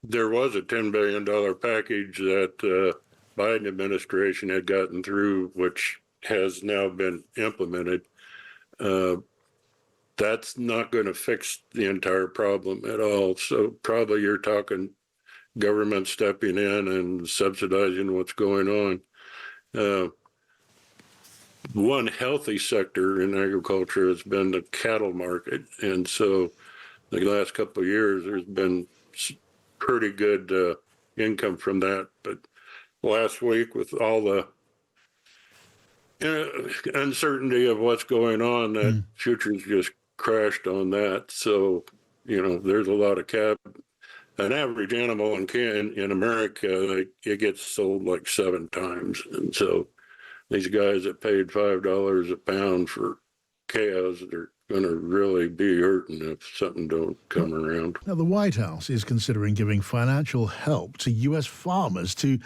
There was a $10 billion package that Biden administration had gotten through, which has now been implemented. That's not going to fix the entire problem at all. So probably you're talking government stepping in and subsidizing what's going on. One healthy sector in agriculture has been the cattle market. And so the last couple of years, there's been pretty good income from that. But last week, with all the uncertainty of what's going on, that futures just crashed on that. So, there's a lot of an average animal in America, it gets sold like 7 times. And so these guys that paid $5 a pound for cows, they're going to really be hurting if something don't come around. Now, the White House is considering giving financial help to U.S. farmers to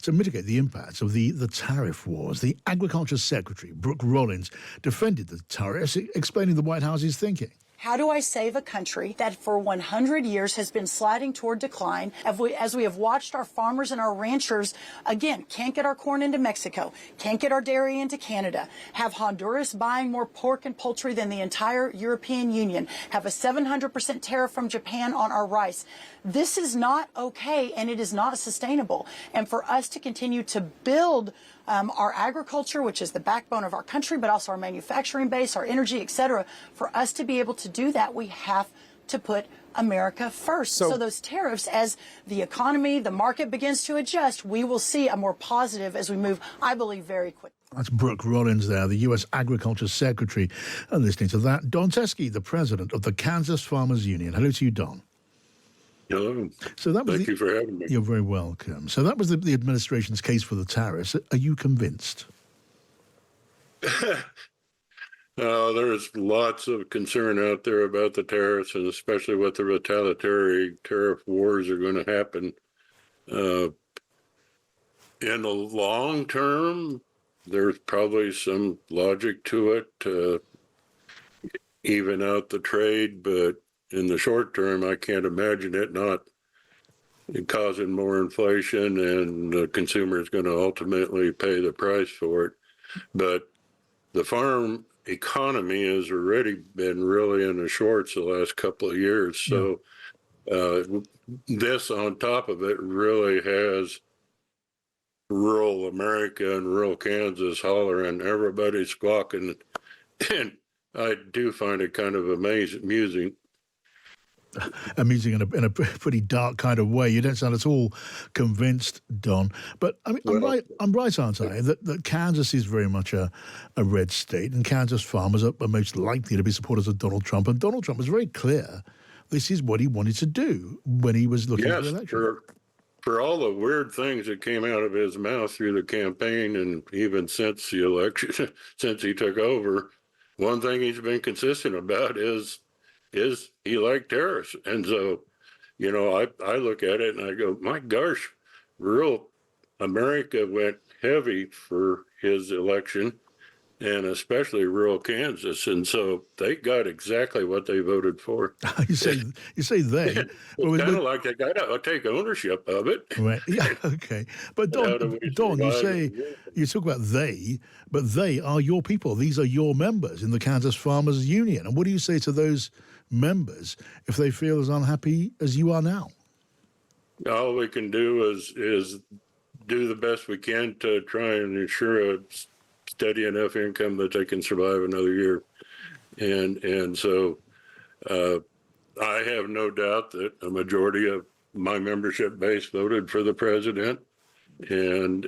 mitigate the impacts of the tariff wars. The Agriculture Secretary, Brooke Rollins, defended the tariffs, explaining the White House's thinking. How do I save a country that for 100 years has been sliding toward decline as we have watched our farmers and our ranchers, again, can't get our corn into Mexico, can't get our dairy into Canada, have Honduras buying more pork and poultry than the entire European Union, have a 700% tariff from Japan on our rice. This is not okay, and it is not sustainable. And for us to continue to build our agriculture, which is the backbone of our country, but also our manufacturing base, our energy, et cetera, for us to be able to do that, we have to put America first. So those tariffs, as the economy, the market begins to adjust, we will see a more positive as we move, I believe, very quickly. That's Brooke Rollins there, the U.S. Agriculture Secretary. And listening to that, Donn Teske, the president of the Kansas Farmers Union. Hello to you, Donn. Hello. So that was Thank you for having me. You're very welcome. So that was the administration's case for the tariffs. Are you convinced? There's lots of concern out there about the tariffs, and especially what the retaliatory tariff wars are going to happen. In the long term, there's probably some logic to it to even out the trade, but in the short term, I can't imagine it not causing more inflation, and the consumer is going to ultimately pay the price for it. But the farm economy has already been really in the shorts the last couple of years. So this on top of it really has rural America and rural Kansas hollering, everybody squawking. And I do find it kind of amusing. Amusing in a pretty dark kind of way. You don't sound at all convinced, Donn. But I mean, I'm right, aren't I? That Kansas is very much a red state, and Kansas farmers are most likely to be supporters of Donald Trump. And Donald Trump was very clear this is what he wanted to do when he was looking for the election. For all the weird things that came out of his mouth through the campaign and even since the election, since he took over, one thing he's been consistent about is he liked tariffs. And so, I look at it and I go, my gosh, rural America went heavy for his election, and especially rural Kansas. And so they got exactly what they voted for. you say they. It's kind of like they got to take ownership of it. Right. Yeah. Okay. But Donn, you talk about they, but they are your people. These are your members in the Kansas Farmers Union. And what do you say to those members if they feel as unhappy as you are now? All we can do is do the best we can to try and ensure a steady enough income that they can survive another year. And so I have no doubt that a majority of my membership base voted for the president, and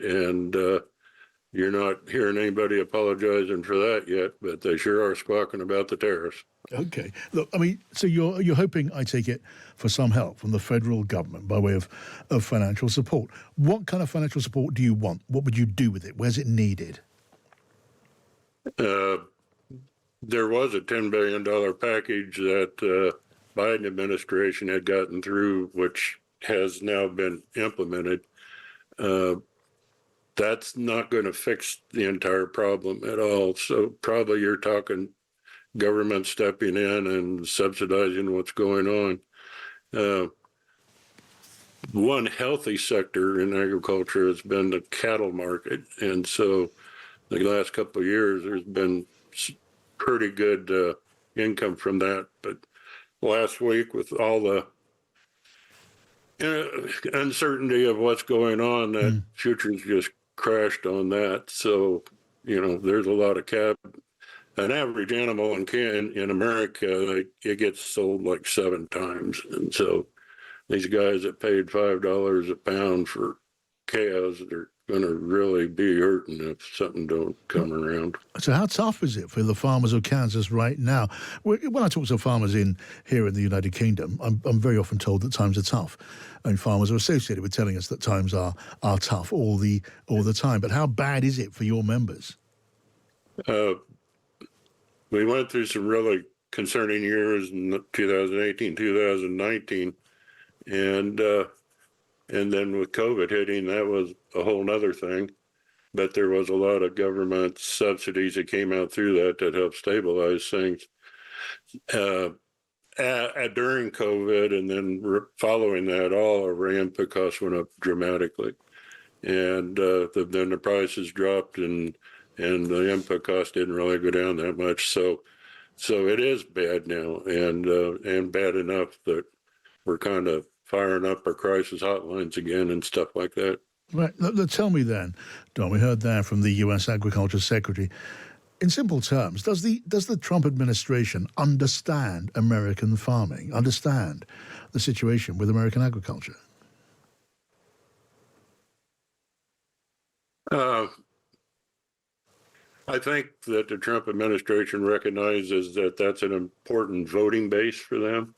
you're not hearing anybody apologizing for that yet, but they sure are squawking about the tariffs. Okay. Look, I mean, so you're hoping, I take it, for some help from the federal government by way of financial support. What kind of financial support do you want? What would you do with it? Where's it needed? There was a $10 billion package that Biden administration had gotten through, which has now been implemented. That's not going to fix the entire problem at all. So probably you're talking government stepping in and subsidizing what's going on. one healthy sector in agriculture has been the cattle market. And so the last couple of years, there's been pretty good income from that. But last week, with all the uncertainty of what's going on, that futures just crashed on that. So, there's a lot of an average animal in America, it gets sold like 7 times. And so these guys that paid $5 a pound for cows, they're going to really be hurting if something don't come around. So how tough is it for the farmers of Kansas right now? When I talk to farmers here in the United Kingdom, I'm very often told that times are tough. And farmers are associated with telling us that times are tough all the time. But how bad is it for your members? We went through some really concerning years in 2018, 2019. And then with COVID hitting, that was a whole nother thing. But there was a lot of government subsidies that came out through that helped stabilize things during COVID. And then following that, all our input costs went up dramatically. And then the prices dropped and the input cost didn't really go down that much. So it is bad now, and bad enough that we're kind of firing up our crisis hotlines again and stuff like that. Right. Tell me then, Donn, we heard there from the U.S. Agriculture Secretary. In simple terms, does the Trump administration understand American farming, understand the situation with American agriculture? I think that the Trump administration recognizes that that's an important voting base for them.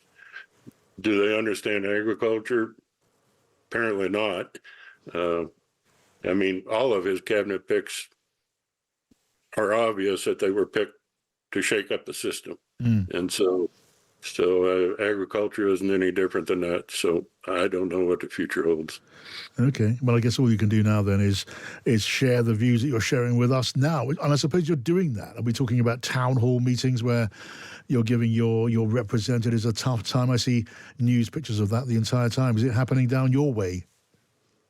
Do they understand agriculture? Apparently not. All of his cabinet picks are obvious that they were picked to shake up the system. And so agriculture isn't any different than that. So I don't know what the future holds. Okay. Well, I guess all you can do now then is share the views that you're sharing with us now. And I suppose you're doing that. Are we talking about town hall meetings where you're giving your representatives a tough time? I see news pictures of that the entire time. Is it happening down your way?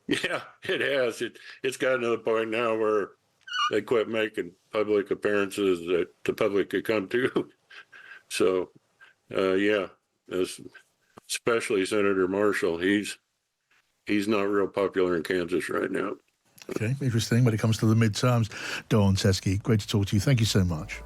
Yeah, it has. It's gotten to the point now where they quit making public appearances that the public could come to. So, especially Senator Marshall, he's not real popular in Kansas right now. Okay, interesting when it comes to the midterms. Donn, Teske, great to talk to you. Thank you so much.